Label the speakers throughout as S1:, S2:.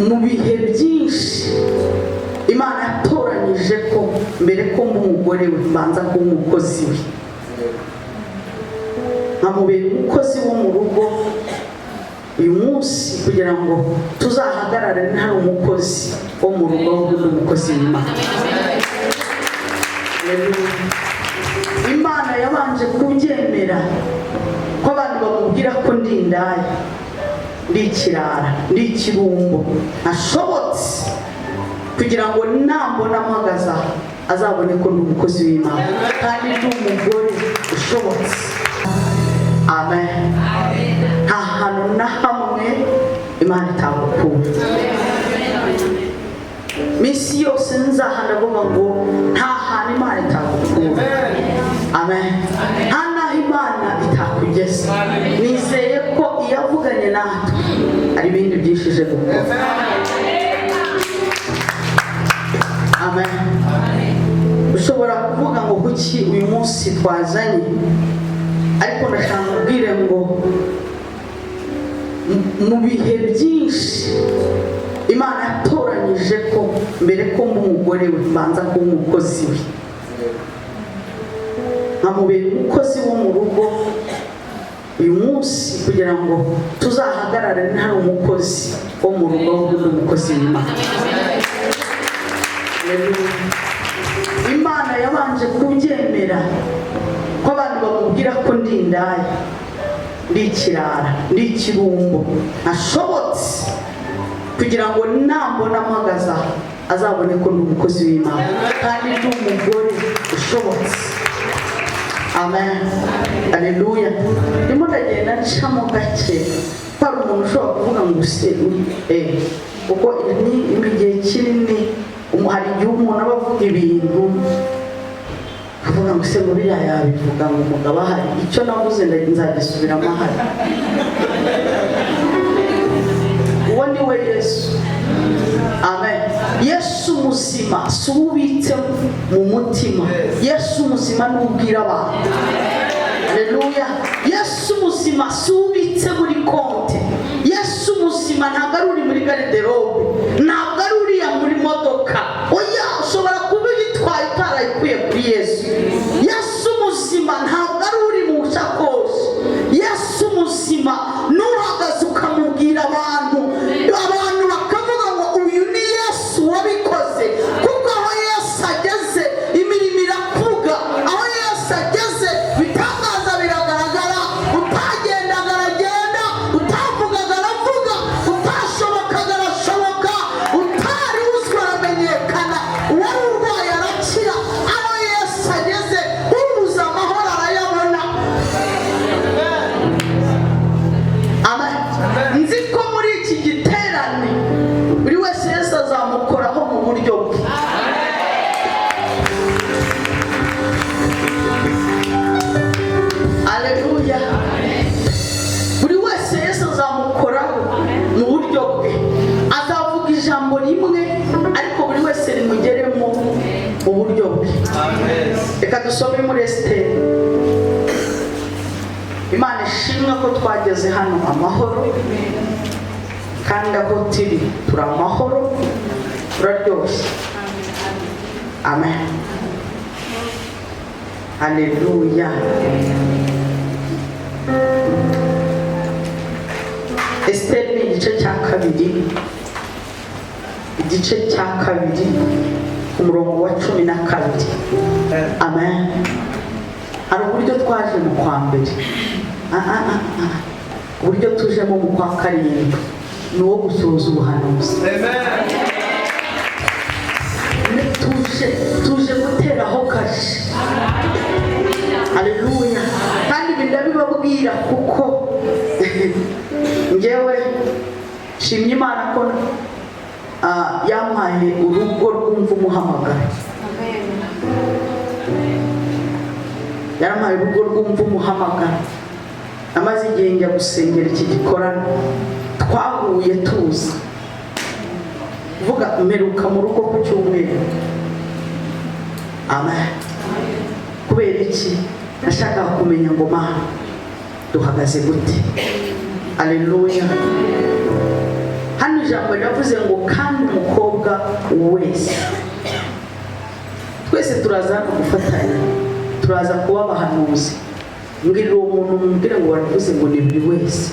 S1: mu bihe byinshi Imana yatoranyije ko mbere ko umugore we mbanza kuba umukozi we, nkamubera umukozi wo mu rugo uyu munsi kugira ngo tuzahagarare ntari umukozi wo mu rugo ahubwo umukozi w'Imana. Imana yabanje kubyemera ko abantu bamubwira ko ndi indaya, ndi ikirara, ndi ikirumbo ashobotse, kugira ngo nambona mpagaze azabone ko ndi umukozi w'Imana kandi ndi umugore ushobotse. Amen. Nta hantu na hamwe Imana itagukura. Misi yose nzahandavuga ngo nta hantu Imana itagukura. Amen. Nta naho Imana itakugeza. Nizeye ko iyavuganye natwe ari ibindi byishije gukora. Amen. Ushobora kuvuga ngo kuki uyu munsi twazanye, ariko ndashaka kubwira ngo mu bihe byinshi Imana yatoranyije ko mbere ko umugore we mbanza kuba umukozi we, nkamubera umukozi wo mu rugo uyu munsi kugira ngo tuzahagarare ntari umukozi wo mu rugo ahubwo umukozi w'Imana. Imana yabanje kubyemera ko abantu bamubwira ko ndi indaya, ndi ikirara, ndi ikirumbo ashobotse, kugira ngo nambona mpagaze azabone ko ndi umukozi w'Imana kandi ndi umugore ushobotse. Amen. Haleluya. Ndimo ndagenda ncamo gake hari umuntu ushobora kuvuga ngo se kuko ni igihe kinini hari igihe umuntu aba avuga ibintu avuga ngo se muri yabivuga ngo umugabo ahari, icyo navuze nzagisubiramo ahari. Uwo ni we Yesu. Amen. Yesu muzima si ubitse mu mutima, Yesu muzima n'ubwira abantu. Haleluya. Yesu muzima si ubitse muri konte, Yesu muzima ntabwo ari uri muri garderobe, ntabwo ari uriya muri modoka. Oya, ushobora kuba uyitwaye utarayikuye kuri Yesu. Yesu muzima ntabwo ari uri mu shakoshi, Yesu muzima n'uhagaze ukamubwira abantu bakavuga ngo uyu ni Yesu wabikoze, kuko aho Yesu ageze imirimo iravuga, aho Yesu ageze bitangaza biragaragara, utagendaga aragenda, utavugaga aravuga, utashobokaga arashoboka, utari uzwi aramenyekana, uwari urwaye arakira. Aho Yesu ageze ubuze amahoro arayabona. Amen. Nzi ko muri iki giterane buri wese Yesu azamukoraho mu buryo bwe. Haleluya. Buri wese Yesu azamukoraho mu buryo bwe, azavuga ijambo rimwe ariko buri wese rimugeremo mu buryo bwe. Reka dusome muri Esiteri. Imana ishimwe ko twageze hano amahoro, kandi aho turi turi amahoro, turaryoshye. Amen. Haleluya. Esiteri ni igice cya kabiri, igice cya kabiri umurongo wa 12. Amen. Hari uburyo twaje mu kwa mbere, uburyo tujemo mu kwa karindwi ni uwo gusohoza ubuhanuzi. Tuje guteraho kashi. Haleluya. Kandi ndabibabwira kuko ngewe shimye Imana ko yampaye urugo rwumva umuhamagaro. Yarampaye urugo rwumva umuhamagaro. Amaze igihe njya gusengera iki gikorano, twahuye tuza vuga mperuka mu rugo ku cyumweru. Amen. Kubera iki? Nashaka kumenya ngo Mana duhagaze gute. Haleluya. Hano ijambo ryavuze ngo kandi umukobwa wese. Twese turaza gufatanya, turaza kuba abahanuzi. Mbwira uwo muntu mbwira ngo baravuze ngo ni buri wese.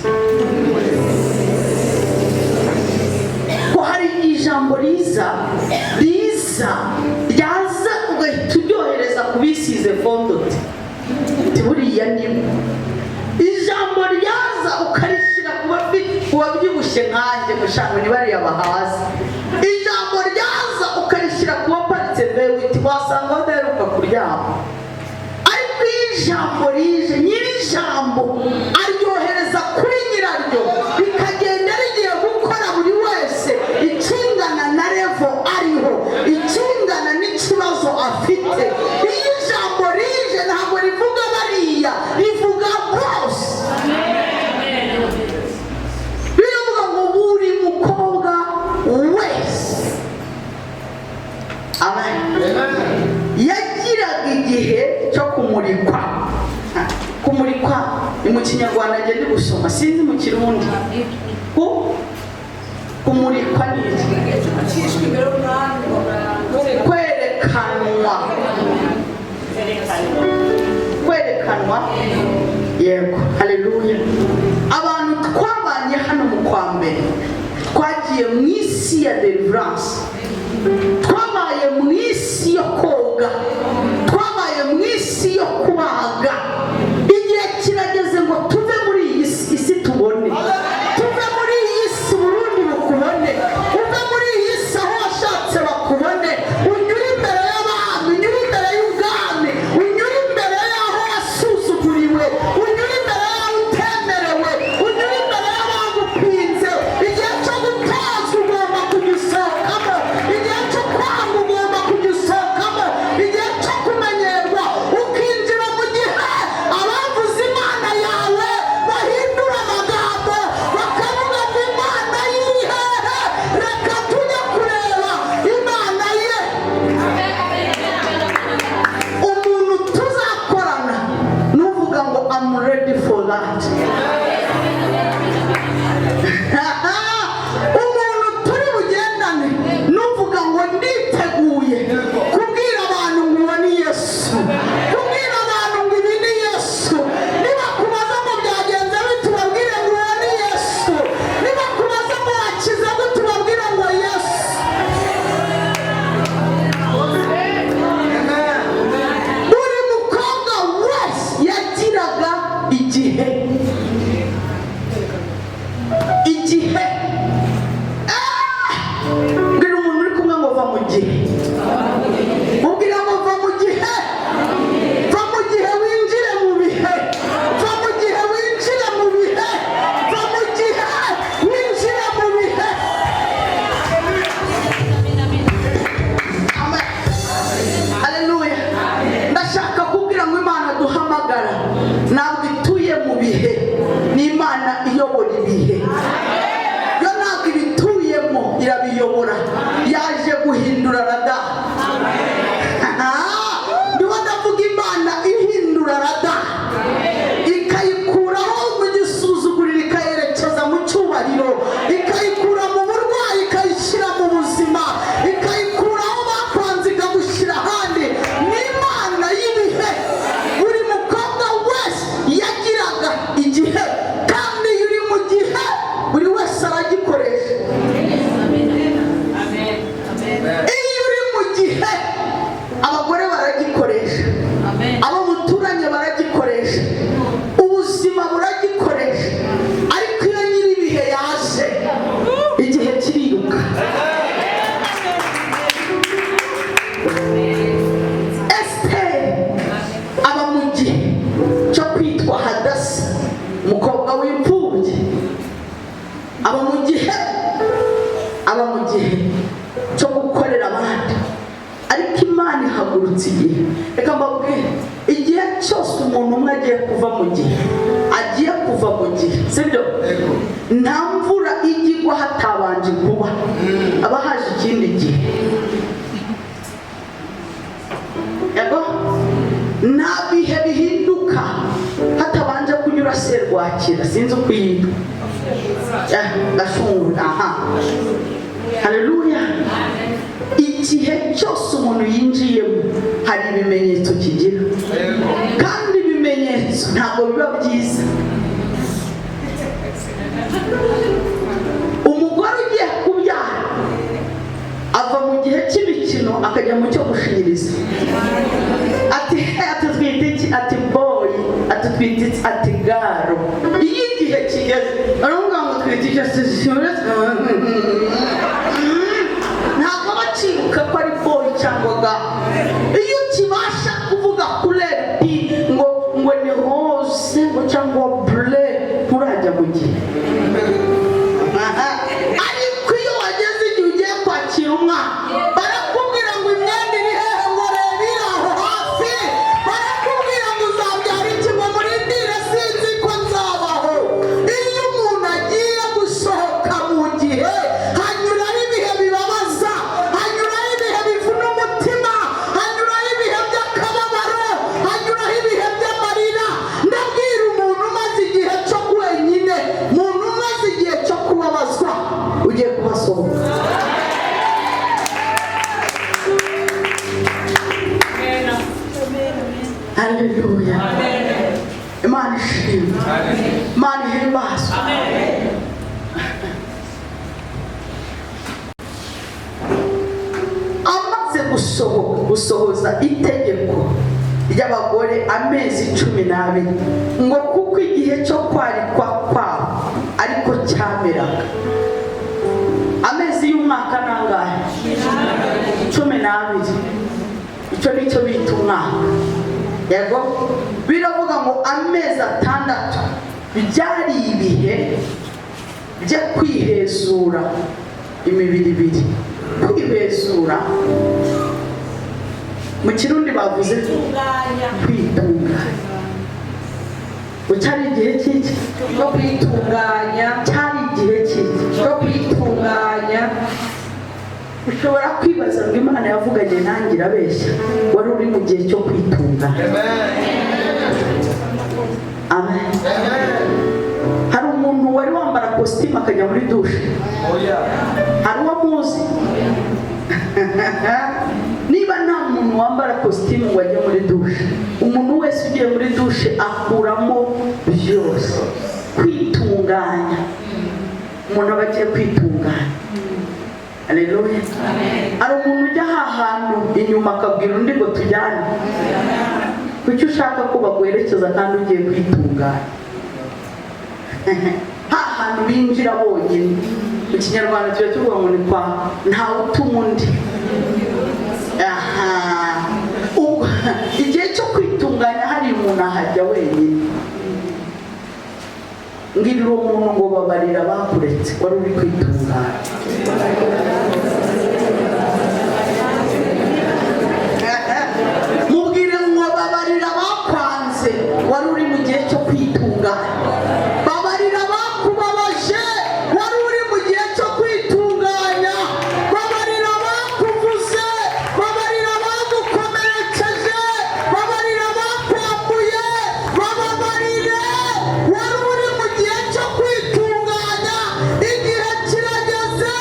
S1: Ko hari ijambo ryaza ugahita uryohereza kubisize fondoti. Buriya ni ijambo ryaza ukarishyira kubabyibushye nkanjye gushaka ni bariya bahaza. Ijambo ryaza ukarishyira kubaparitse bewiti wasanga badaheruka kuryama. Ariko ijambo rije nyir'ijambo aryohereza kuri nyiraryo rikagenda rigiye gukora buri wese ikingana na revo ariho, ikingana n'ikibazo afite. Iyo ijambo rije ntabwo rivuga bariya, rivuga bose. Biravuga ngo buri mukobwa wese. Amen. Yagiraga igihe cyo kumurikwa. Kumurikwa ni mu Kinyarwanda ngende gusoma, sinzi mu Kirundi. Kumurikwa ni kwerekanwa. Yego, haleluya. Abantu twabanye hano mu kwa mbere twagiye mu isi ya deliverance, twabaye mu isi yo koga, twabaye mu isi yo kubaga. Igihe kirageze ngo tuve muri iyi isi tubone, tuve muri iyi si Burundi bukubone, uve muri iyi si aho washatse bakubone, unyure imbere y'abami, unyure imbere y'ubwami, unyure imbere y'aho wasuzuguriwe, unyure imbere y'aho utemerewe, unyure imbere y'abagupinze. Igihe cyo gutazwa ugomba kugisohokamo, igihe cyo kwanga ugomba kugisohokamo, igihe cyo kumenyerwa ukinjira mu gihe abavuze Imana yawe bahindura amagambo bakavuga ngo Imana yihehe, reka tujye kureba Imana ye. Umuntu tuzakorana nuvuga ngo I'm ready for that. Umuntu turi bugendane nuvuga ngo nditeguye kubwira abantu ngo uwo ni Yesu, kubwira abantu ngo ibi ni Yesu. Niba kubaza ngo byagenze bite ubabwire ngo uwo ni Yesu, niba kubaza ngo wakize gute ubabwire ngo Yesu. Buri mukobwa wese yagiraga igihe. Mbwira umuntu uri kumwe ngo va mu gihe. Mubwira ngo va mu gihe. Va mu gihe winjire mu bihe. Va mu gihe winjire mu bihe. Va mu gihe winjire mu bihe. Amen. Haleluya. Ndashaka kubwira ngo Imana duhamagara ntabwo ituye mu bihe, ni Imana iyobora ibihe. Yo ntabwo ibituyemo irabiyobora, yaje guhindura rada. Ndiho ndavuga Imana ihindura rada, ikayikuraho mu gisuzuguriro ikayerekeza mu cyubahiro, ikayikura mu burwayi ikayishyira mu buzima, ikayikuraho bakwanze ikagushyira ahandi. Ni Imana y'ibihe. Buri mukobwa wese yagiraga igihe, kandi iyo uri mu gihe buri wese aragikoresha. Iyo uri mu gihe abagore baragikoresha, abo muturanye baragikoresha, ubuzima buragikoresha. Ariko iyo nyir'ibihe yaje igihe kiriruka. Esiteri aba mu gihe cyo kwitwa Hadasa, umukobwa w'imfubyi. Aba mu gihe cyo gukorera abandi. Ariko Imana ihagurutse igihe. Reka mbabwire, igihe cyose umuntu umwe agiye kuva mu gihe, agiye kuva mu gihe, sibyo? Nta mvura ijya igwa hatabanje kuba, aba haje ikindi gihe. Yego, nta bihe bihinduka hatabanje kunyura serwakira, sinzi uko yitwa. Gashungura, aha. igihe cyose umuntu yinjiyemo hari ibimenyetso kigira, kandi ibimenyetso ntabwo biba byiza. Umugore ugiye kubyara ava mu gihe cy'imikino akajya mu cyo gushinyiriza. Ati atutwite iki? Ati boy. Atutwite iki? Ati garo. Iyo igihe kigeze aravuga ngo twite icyo ntabwo bacibuka ko ari boy cyangwa garo. Iyo kibasha kuvuga couleur ngo ni rose ngo cyangwa bleu nturajya mu gihe. Ariko iyo wageze igihe ugiye kwakira umwana barakubwira ngo imyenda iri hehe, ngo reba iri aho hafi, barakubwira ngo uzabyara iki, ngo murindire sinzi ko nzabaho. Iyo umuntu agiye gusohoka mu gihe hanyuraho ibihe bibabaza, hanyuraho ibihe bivuna umutima, hanyuraho ibihe by'akababaro, hanyuraho ibihe by'amarira. Ndabwira umuntu umaze igihe cyo wenyine, umuntu umaze igihe cyo kubabazwa, ugiye kuhasohoka. Haleluya. Imana ishimwe, Imana ihimbazwe. Amaze gusohoza itegeko ry'abagore amezi 12, ngo kuko igihe cyo kwarikwa kwabo ariko cyameraga. Amezi y'umwaka nangahe? 12. Icyo nicyo bita umwaka. Yego, biravuga ngo amezi 6 byari ibihe byo kwihezura imibiri ibiri. Kwihezura mu Kirundi bavuze kwitunganya. Cyari igihe cy'iki cyo kwitunganya, cyari igihe cy'iki cyo kwitunganya. Ushobora kwibaza ngo Imana yavuganye nanjye irabeshya, wari uri mu gihe cyo kwitunganya. Amen. Hari umuntu wari wambara kositimu akajya muri dushe? Hari uwo muzi? Niba nta muntu wambara kositimu ngo ajye muri dushe, umuntu wese ugiye muri dushe akuramo byose. Kwitunganya, umuntu aba agiye kwitunganya. Haleluya. Hari umuntu ujya ahantu inyuma akabwira undi ngo tujyane. Kuki ushaka ko baguherekeza kandi ugiye kwitunganya? Hantu binjira bonyine. Mu Kinyarwanda tuba tuvuga ngo ni kwa ntawe utuma undi. Igihe cyo kwitunganya hari umuntu ahajya wenyine. Ngirira umuntu ngo babarira bakuretse, wari uri kwitunganya. Mubwire ngo babarira bakwanze, wari uri mu gihe cyo kwitunganya. Babarira bakubabaje, wari uri mu gihe cyo kwitunganya. Babarira bakuvuze, babarira bagukomerekeje, babarira bakwambuye, bababarire, wari uri mu gihe cyo kwitunganya. Igihe kirageze,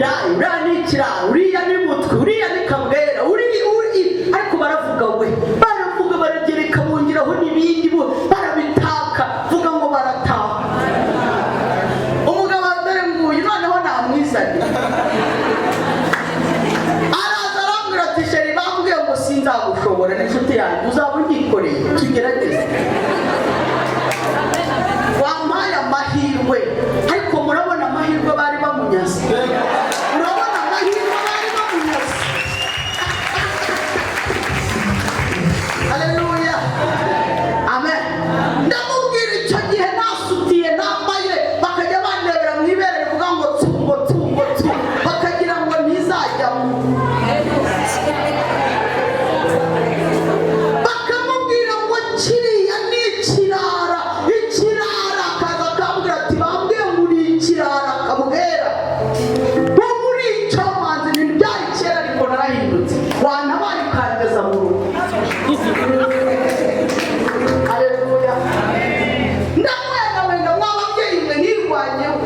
S1: indaya, uriya ni ikirara, uriya ni mutwe, uriya ni kabwera, ariko baravuga we, baravuga baragereka bongeraho n'ibindi barabitaka, vuga ngo barataha. Umugabo dore nguyu noneho namwizanye, araza arambwira ati sheri bambwiye ngo sinzagushobora, n'inshuti yanjye uzaba unyikoreye tugerageze. Wampaye amahirwe, ariko murabona amahirwe bari bamunyaze, murabona amahirwe bari bamunyaze. Haleluya, amen. Ndamubwira icyo gihe nasutiye nambaye, bakajya bandebera mu ibere rivuga ngo tungo tungo tu, bakagira ngo ntizajyamo, bakamubwira ngo kiriya ni ikirara, ikirara. Akaza akambwira ati bambwiye ngo uri ikirara kabwera, wo muri icyo manzi ibintu byari kera ariko narahindutse, wantabaye ukangeza mu rugo. Haleluya, ndamwenda mw'ababyeyi mwe nirwanyeho,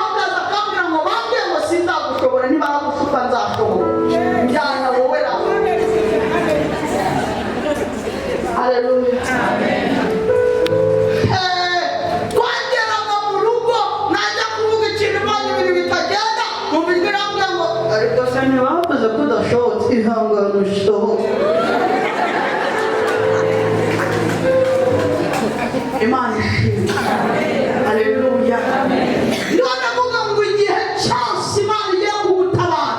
S1: akaza akambwira ngo bambwiye ngo sinzagushobora, nibaragusuka nzashobora, njyana wowe nawe. Haleluya, twageraga mu rugo najya kuvuga ikintu mbonye ibintu bitagenda, mu bijwi rambwira ngo ariko se ntibavuze ko udashobotse, ihangane ushoboke. Imana ishimwe. Haleluya. None avuga ngo igihe cyose Imana igiye kugutabara,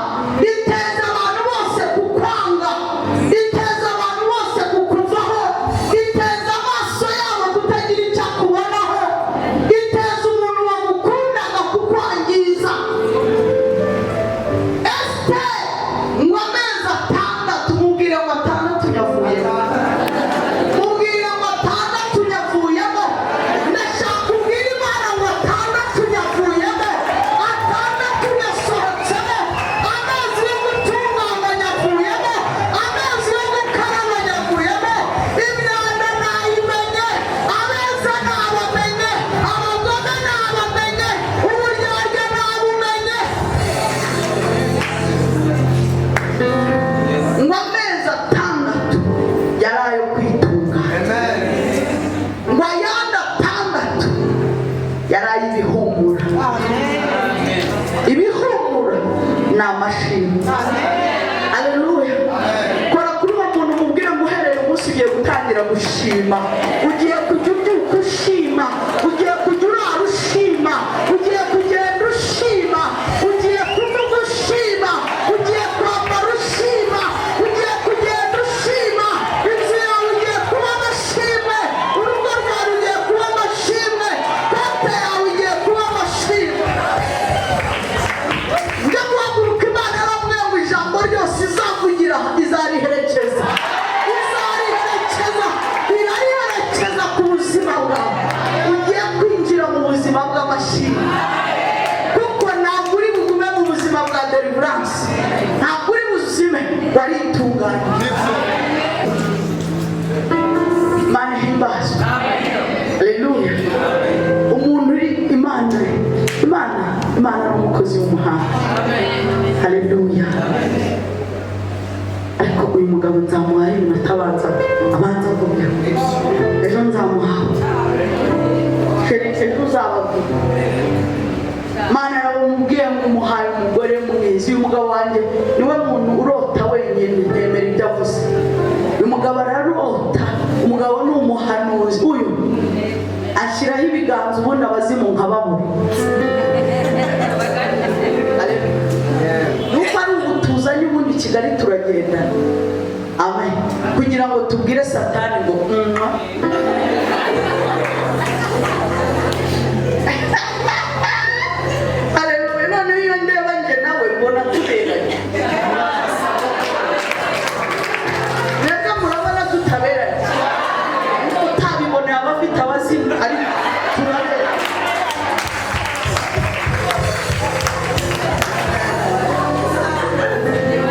S1: iteza abantu bose kukwanga, iteza abantu bose kukuvaho, iteza amaso yabo kutagira icyo akubonaho, iteza umuntu wamukundaga kukwangiza. Esiteri ngo amezi 6, mubwire ngo 6 yavuyemo, mubwire ngo 6 yavuyemo. Ndashaka kubwira Imana ngo 6 yavuyemo, 6 yasohotsemo, amazi yo gutunganya yavuyemo, amazi yo gukaraba yavuyemo, imyanda nayimenye, abeza nabamenye, abagome nabamenye, uburyarya nabumenye. Ngo amezi 6 yari ayo kwitunga, ngo ayandi 6 yari ay'ibihumura. Ibihumura ni amashimwe. Haleluya. Kora kuri uwo muntu umubwire ngo uhereye umunsi ugiye gutangira gushima, ugiye kujya ubyuka ushima, ugiye kujya urara ushima, ugiye kugenda ushima, ugiye kuvuga ushima, ugiye kwambara ushima, ugiye kugenda ushima, inzu yawe ugiye kuba amashimwe, urugo rwawe rugiye kuba amashimwe, konte yawe igiye kuba amashimwe. Njya guhaguruka, Imana yarambwiye ngo ijambo ryose izavugira izariherekeza, irariherekeza ku buzima bwawe. Ugiye kwinjira mu buzima bw'amashimwe, kuko ntabwo uri bugume mu buzima bwa deliverance, ntabwo uri buzime, waritunganye. Imana ihimbazwe. Haleluya. Umuntu uri Imana ni umukozi w'umuhanga. Haleluya. Ariko uyu mugabo nzamuha iminota abanza avuga, ejo nzamuhawe, ejo uzabavuga. Mana yaramubwiye ngo umuhaye umugore mwiza. Uyu mugabo wanjye niwe muntu urota wenyine, yemera ibyo avuze. Uyu mugabo ararota, umugabo ni umuhanuzi. Uyu ashyiraho ibiganza ubundi abazimu nkababura. Nuko ari ubutuzanye ubundi Kigali turagendana. Amen. Kugira ngo tubwire Satani ngo Haleluya. None iyo ndeba nje nawe mbona tuberanye. Reka murabona tutaberanye. Utabiboneye abafite abazimu ariko turaberanye.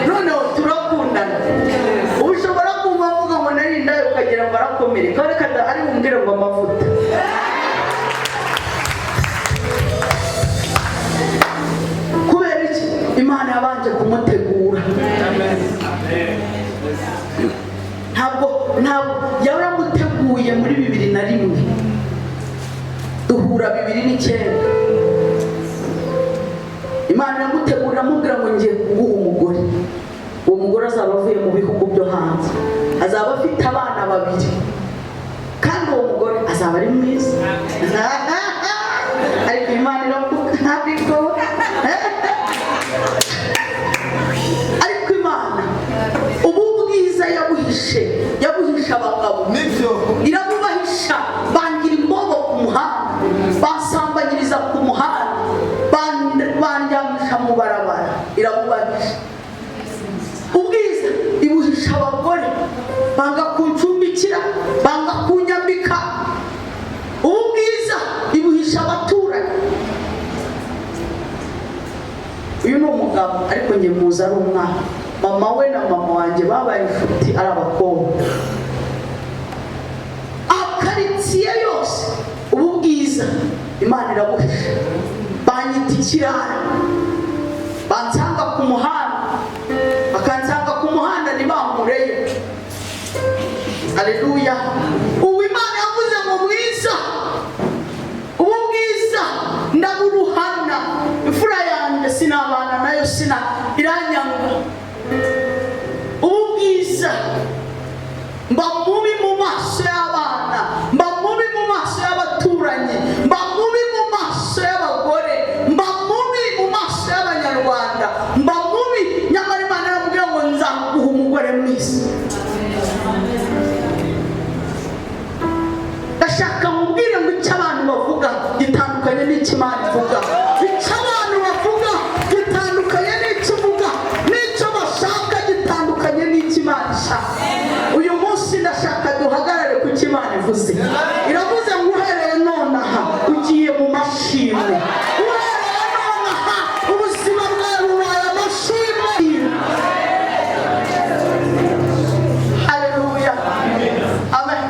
S1: Noneho turakundana. Ushobora kumva mvuga ngo nari ndaye ukagira ngo arakomereka. Reka Imana yabanje kumutegura. Ntabwo yaramuteguye muri 2001 duhura 2009. Imana yamutegura amubwira ngo ngiye kuguha umugore. Uwo mugore azaba avuye mu bihugu byo hanze, azaba afite abana 2 kandi uwo mugore azaba ari mwiza. Ariko Imana iravuga ntabwo ariko Imana ubu bwiza yabuhisha abagabo irabubahisha. Bangira imbogo ku muhanda, basambanyiriza ku muhanda, bandyamisha mu barabara, irabubahisha. Ubwiza ibuhisha abagore, banga kuncumbikira, banga kunyambika. Ubwiza ibuhisha abaturanyi. Uyu ni umugabo ariko nge muzi ari umwana. Mama we na mama wanjye babaye inshuti ari abakobwa. Akaritsiye yose ubu bwiza Imana irabuhisha. Banyita ikirara, bansanga ku muhanda, bakansanga ku muhanda ntibampureyo. Haleluya. Ubu Imana yavuze ngo bwiza, ubu bwiza ndaburuhana. Imfura yanjye sinabana nayo, iranyanga. Ubu bwiza mba mubi mu maso y'abana, mba mubi mu maso y'abaturanyi, mba mubi mu maso y'abagore, mba mubi mu maso y'abanyarwanda, mba mubi. Nyamara Imana iramubwira ngo nzaguha umugore mwiza. Ndashaka mubwire ngo icyo abantu bavuga gitandukanye n'icyo Imana ivuga. Icyo abantu bavuga gitandukanye n'icyo uvuga, n'icyo bashaka gitandukanye n'icyo Imana ishaka. Uyu munsi ndashaka duhagarare ku cyo Imana ivuze. Iravuze ngo uhereye nonaha ugiye mu mashimwe. Uhereye nonaha ubuzima bwawe bubaye amashimwe. Haleluya. Amen.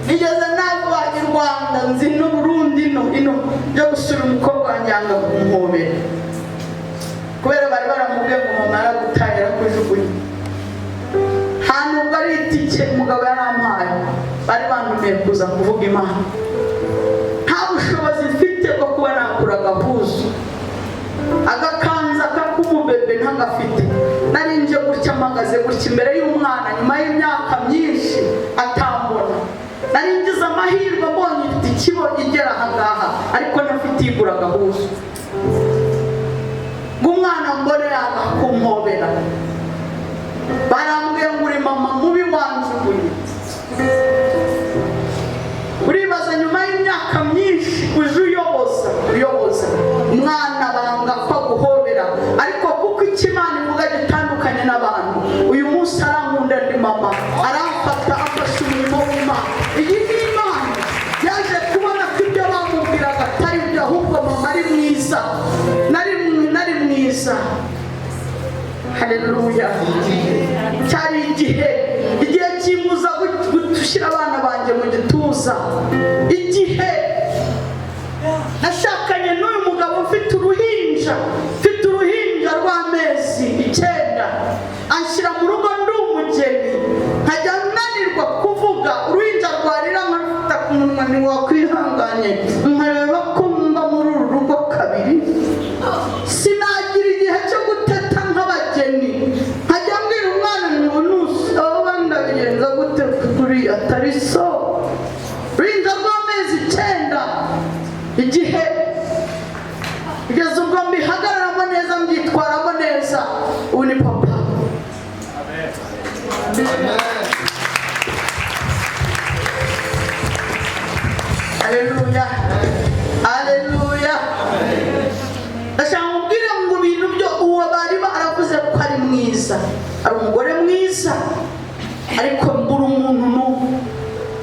S1: Nigeze navanye i Rwanda nzi no Burundi ino byo gusura umukobwa wanjye yanga kumuhobera kubera bari baramubwiye ngo mama yaragutaye kujugunya. Hano bari itike umugabo yarampaye, bari bantumiye kuza kuvuga Imana. Nta bushobozi mfite bwo kuba nakura agahuzu, agakanza k'umubebe ntagafite. Nari nje gutya mpagaze gutya imbere y'umwana nyuma y'imyaka myinshi atambona. Nari ngize amahirwe mbonye ifite ikibo igera ahangaha, ariko ntafite igura agahuzu. Umwana mbone yanga kumpobera, barambwiye ngo uri mama mubi wanjugunye. Uribaza nyuma y'imyaka myinshi uje uyoboza umwana banga ko guhobera, ariko kuko icyo Imana ivuga gitandukanye n'abantu. Uyu munsi arankunda ndi mama, aramfata afashe umurimo w'Imana. Iyi ni Imana yaje kubona ko ibyo bamubwiraga atari byo, ahubwo mama ari mwiza, nari mwiza. Haleluya. Cyari igihe kimuza gushyira abana banjye mu gituza. Igihe nashakanye n'uyu mugabo mfite uruhinja rw'amezi 9, anshyira mu rugo ndi umugeni, nkajya nanirwa kuvuga. Uruhinja rwarira nkafata ku munwa ntiwakwihanganye, nkareba ko mba muri uru rugo kabiri. Sinagira igihe cyo guteta nk'abageni, nkajya mbwira umwana ntibunusa aho ndabigenza gute kuri atari so. Uruhinja rw'amezi 9, igihe kugeza ubwo mbihagararamo neza, mbyitwaramo neza. Ubu ni papa. Amen. Haleluya. Haleluya. Ndashaka kubwira ngo ibintu byo uwo bari baravuze ko ari mwiza, ari umugore mwiza, ariko mbura umuntu n'umwe.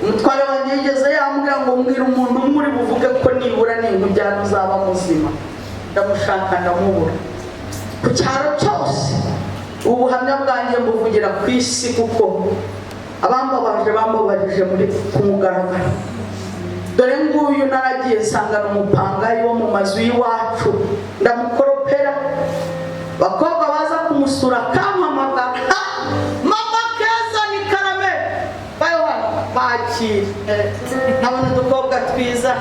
S1: Umutware wanjye yigeze yambwira ngo mbwira umuntu muri buvuge ko nibura n'inkubyano uzaba muzima. Ndamushaka ndamubura ku cyaro cyose. Ubuhamya bwanjye mbuvugira ku isi, kuko abambabaje bambabarije muri ku mugaragaro. dore nguyu naragiye nsanga n'umupangayi wo mu mazu y'iwacu ndamukoropera bakobwa baza kumusura kampamagara mama keza ni karame bayo bakira abona udukobwa twiza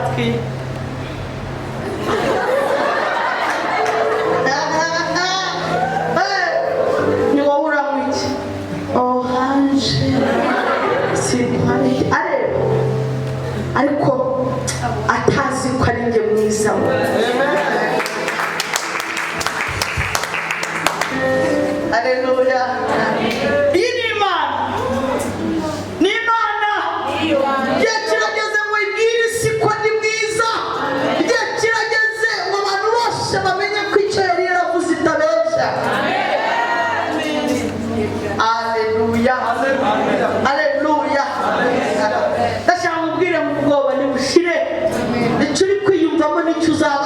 S1: ni wowe uramwiki oranje simpari ariko atazi ko ari njye mwiza we. Haleluya. Iyi ni Imana. Ni Imana. Igihe kirageze ngo ibwire isi ko ni mwiza. Igihe kirageze ngo abantu bose bamenye ko icyo yari yaravuze itabeshya. Haleluya. Haleluya. Ndashaka kubwira mu bwoba nibushire. Icyo uri kwiyumvamo nicyo uzaba